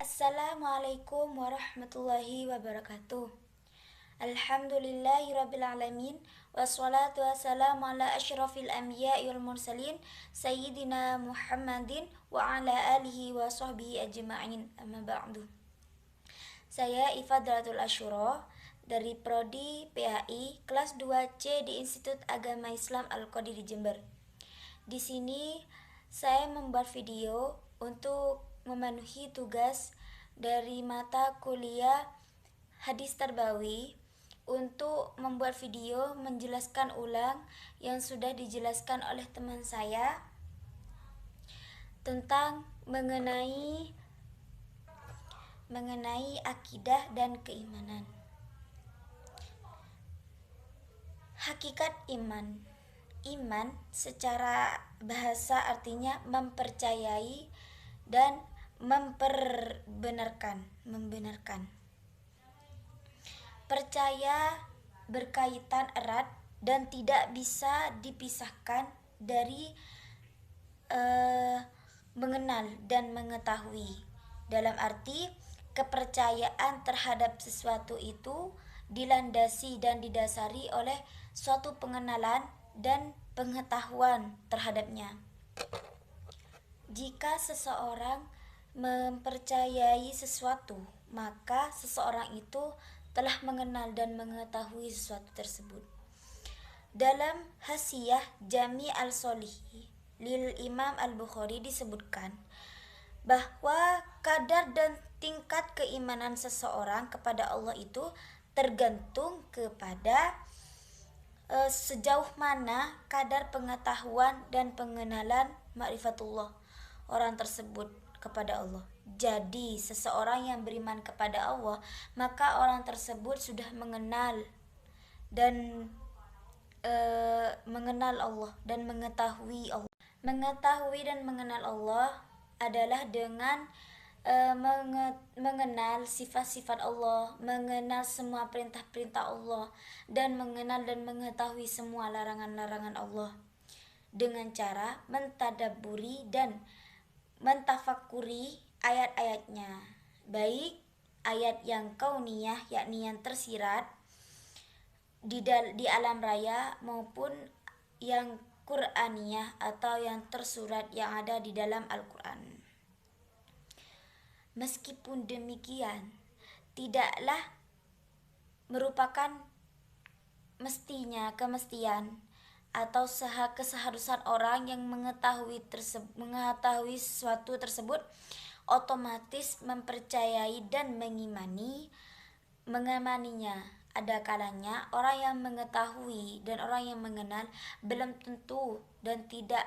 Assalamualaikum warahmatullahi wabarakatuh. Alhamdulillahirrabbilalamin. Wassalatu wassalamu ala asyrafil anbiya'i wal mursalin Sayyidina Muhammadin wa ala alihi wa sahbihi ajma'in. Amma ba'du. Saya Ifadratul Asyura dari Prodi PAI kelas 2C di Institut Agama Islam Al-Qadir di Jember. Di sini saya membuat video untuk memenuhi tugas dari mata kuliah Hadis Tarbawi untuk membuat video menjelaskan ulang yang sudah dijelaskan oleh teman saya tentang mengenai akidah dan keimanan. Hakikat iman. Iman secara bahasa artinya mempercayai dan membenarkan. Percaya berkaitan erat dan tidak bisa dipisahkan dari mengenal dan mengetahui. Dalam arti kepercayaan terhadap sesuatu itu dilandasi dan didasari oleh suatu pengenalan dan pengetahuan terhadapnya. Jika seseorang mempercayai sesuatu, maka seseorang itu telah mengenal dan mengetahui sesuatu tersebut. Dalam Hasiyah Jami' al-Solihi lil Imam al-Bukhari disebutkan bahwa kadar dan tingkat keimanan seseorang kepada Allah itu tergantung kepada sejauh mana kadar pengetahuan dan pengenalan ma'rifatullah orang tersebut kepada Allah. Jadi seseorang yang beriman kepada Allah, maka orang tersebut sudah mengenal dan mengenal Allah dan mengetahui Allah. Mengetahui dan mengenal Allah adalah dengan mengenal sifat-sifat Allah, mengenal semua perintah-perintah Allah, dan mengenal dan mengetahui semua larangan-larangan Allah dengan cara mentadabburi dan mentafakuri ayat-ayatnya, baik ayat yang kauniyah yakni yang tersirat di alam raya maupun yang Qur'aniyah atau yang tersurat yang ada di dalam Al-Quran. Meskipun demikian, tidaklah merupakan kemestian atau keseharusan orang yang mengetahui sesuatu tersebut otomatis mempercayai dan mengemaninya. Ada kalanya orang yang mengetahui dan orang yang mengenal belum tentu dan tidak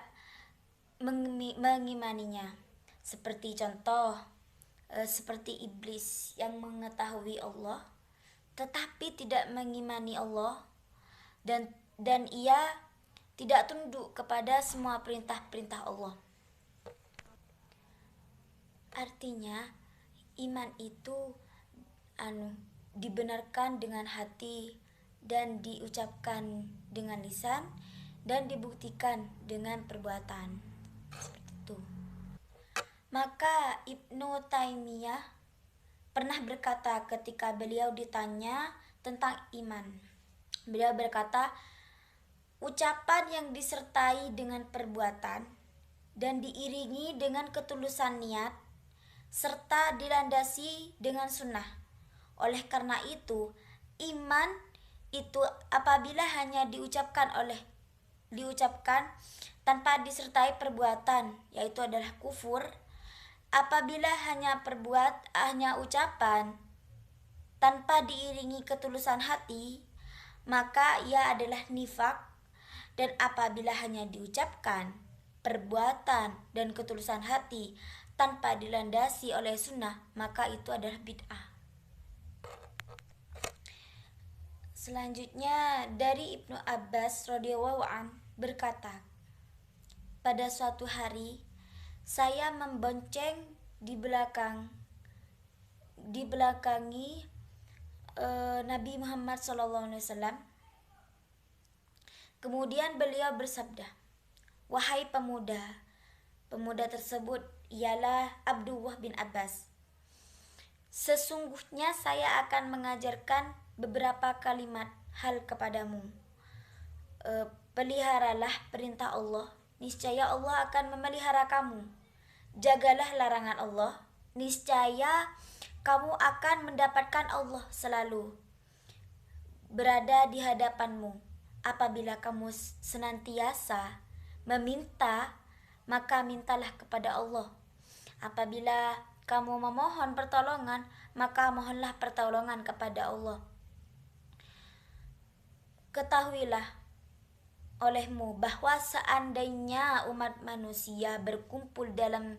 mengimaninya. Seperti contoh, seperti iblis yang mengetahui Allah tetapi tidak mengimani Allah dan ia tidak tunduk kepada semua perintah-perintah Allah. Artinya iman itu dibenarkan dengan hati dan diucapkan dengan lisan dan dibuktikan dengan perbuatan. Seperti itu. Maka Ibnu Taimiyah pernah berkata ketika beliau ditanya tentang iman. Beliau berkata, ucapan yang disertai dengan perbuatan dan diiringi dengan ketulusan niat serta dilandasi dengan sunnah. Oleh karena itu, iman itu apabila hanya diucapkan tanpa disertai perbuatan, yaitu adalah kufur. Apabila hanya ucapan tanpa diiringi ketulusan hati, maka ia adalah nifak. Dan apabila hanya diucapkan perbuatan dan ketulusan hati tanpa dilandasi oleh sunnah, maka itu adalah bid'ah. Selanjutnya dari Ibnu Abbas radhiyallahu an berkata, pada suatu hari saya membonceng dibelakangi Nabi Muhammad SAW. Kemudian beliau bersabda, wahai pemuda. Pemuda tersebut ialah Abdullah bin Abbas. Sesungguhnya saya akan mengajarkan beberapa kalimat hal kepadamu. Peliharalah perintah Allah, niscaya Allah akan memelihara kamu. Jagalah larangan Allah, niscaya kamu akan mendapatkan Allah selalu berada di hadapanmu. Apabila kamu senantiasa meminta, maka mintalah kepada Allah. Apabila kamu memohon pertolongan, maka mohonlah pertolongan kepada Allah. Ketahuilah olehmu bahwa seandainya umat manusia berkumpul dalam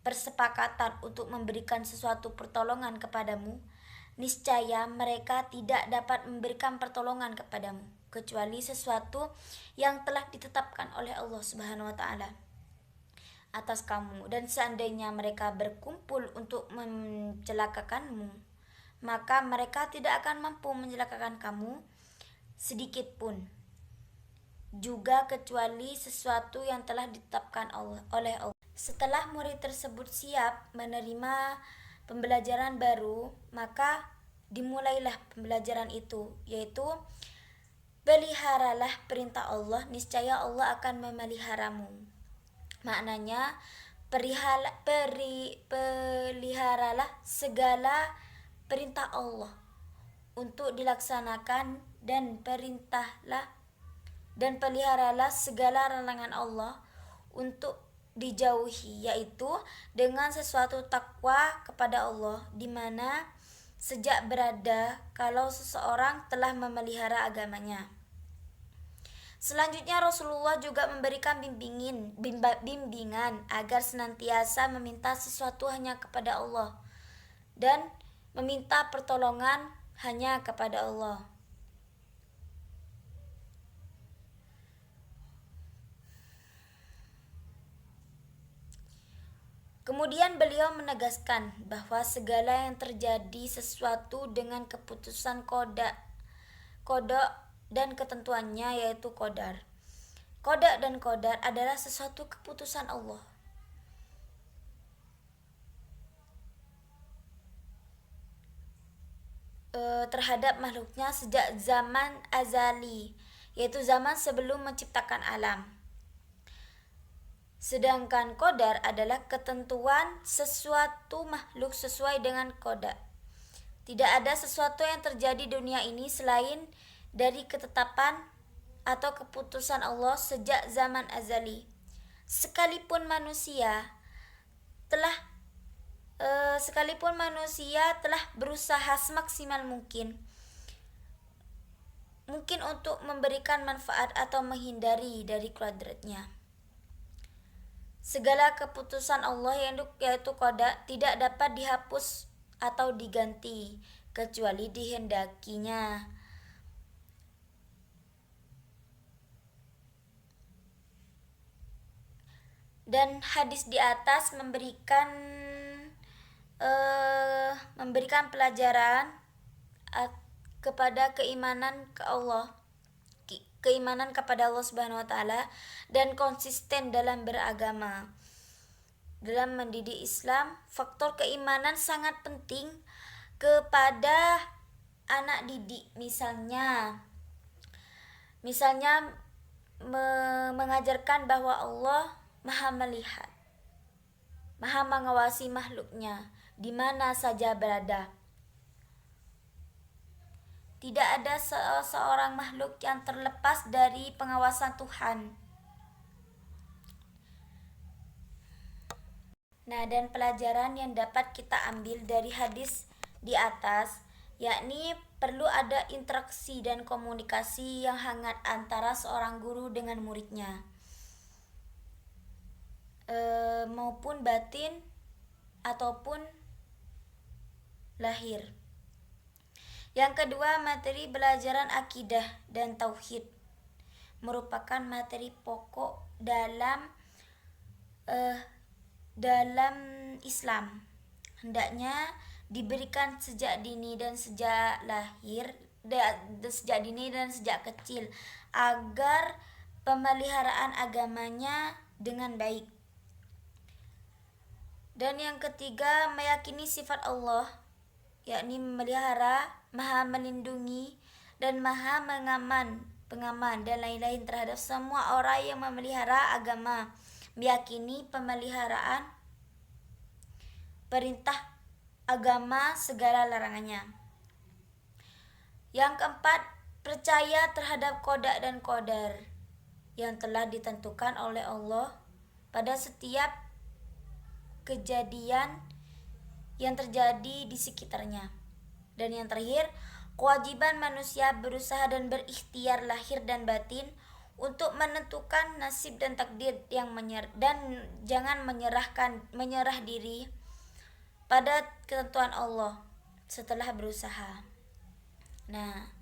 persepakatan untuk memberikan sesuatu pertolongan kepadamu, niscaya mereka tidak dapat memberikan pertolongan kepadamu kecuali sesuatu yang telah ditetapkan oleh Allah Subhanahu wa taala atas kamu. Dan seandainya mereka berkumpul untuk mencelakakanmu, maka mereka tidak akan mampu mencelakakan kamu sedikit pun juga kecuali sesuatu yang telah ditetapkan oleh Allah. Setelah murid tersebut siap menerima pembelajaran baru, maka dimulailah pembelajaran itu, yaitu peliharalah perintah Allah, niscaya Allah akan memeliharamu. Maknanya peliharalah segala perintah Allah untuk dilaksanakan dan peliharalah segala larangan Allah untuk dijauhi, yaitu dengan sesuatu takwa kepada Allah, di mana sejak berada kalau seseorang telah memelihara agamanya. Selanjutnya Rasulullah juga memberikan bimbingan agar senantiasa meminta sesuatu hanya kepada Allah dan meminta pertolongan hanya kepada Allah. Kemudian beliau menegaskan bahwa segala yang terjadi sesuatu dengan keputusan qada dan ketentuannya, yaitu qadar. Qada dan qadar adalah sesuatu keputusan Allah. Terhadap makhluknya sejak zaman azali, yaitu zaman sebelum menciptakan alam. Sedangkan qadar adalah ketentuan sesuatu makhluk sesuai dengan qada. Tidak ada sesuatu yang terjadi di dunia ini selain dari ketetapan atau keputusan Allah sejak zaman azali. Sekalipun manusia telah berusaha semaksimal mungkin untuk memberikan manfaat atau menghindari dari kodratnya. Segala keputusan Allah yaitu qada tidak dapat dihapus atau diganti kecuali dihendakinya. Dan hadis di atas memberikan pelajaran kepada keimanan kepada Allah Subhanahu wa taala dan konsisten dalam beragama. Dalam mendidik Islam, faktor keimanan sangat penting kepada anak didik. Misalnya mengajarkan bahwa Allah Maha melihat, Maha mengawasi makhluknya di mana saja berada. Tidak ada seorang makhluk yang terlepas dari pengawasan Tuhan. Nah, dan pelajaran yang dapat kita ambil dari hadis di atas, yakni perlu ada interaksi dan komunikasi yang hangat antara seorang guru dengan muridnya, maupun batin ataupun lahir. Yang kedua, materi pelajaran akidah dan tauhid merupakan materi pokok dalam Islam. Hendaknya diberikan sejak dini dan sejak kecil agar pemeliharaan agamanya dengan baik. Dan yang ketiga, meyakini sifat Allah yakni memelihara, maha melindungi, dan maha pengaman dan lain-lain terhadap semua orang yang memelihara agama, meyakini pemeliharaan perintah agama segala larangannya. Yang keempat, percaya terhadap qada dan qadar yang telah ditentukan oleh Allah pada setiap kejadian yang terjadi di sekitarnya. Dan yang terakhir, kewajiban manusia berusaha dan berikhtiar lahir dan batin untuk menentukan nasib dan takdir yang dan jangan menyerah diri pada ketentuan Allah setelah berusaha. Nah,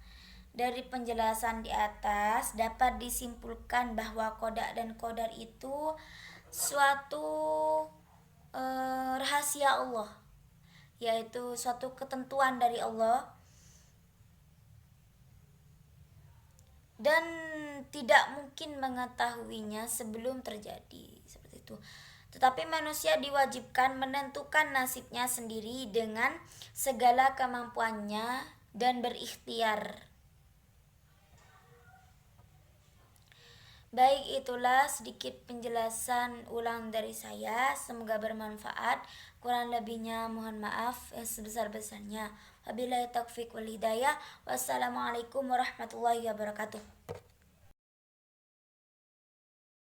dari penjelasan di atas dapat disimpulkan bahwa qada dan qadar itu suatu rahasia Allah, yaitu suatu ketentuan dari Allah dan tidak mungkin mengetahuinya sebelum terjadi, seperti itu. Tetapi manusia diwajibkan menentukan nasibnya sendiri dengan segala kemampuannya dan berikhtiar. Baik, itulah sedikit penjelasan ulang dari saya. Semoga bermanfaat. Kurang lebihnya mohon maaf yang sebesar-besarnya. Wabillahi taufik wal hidayah. Wassalamualaikum warahmatullahi wabarakatuh.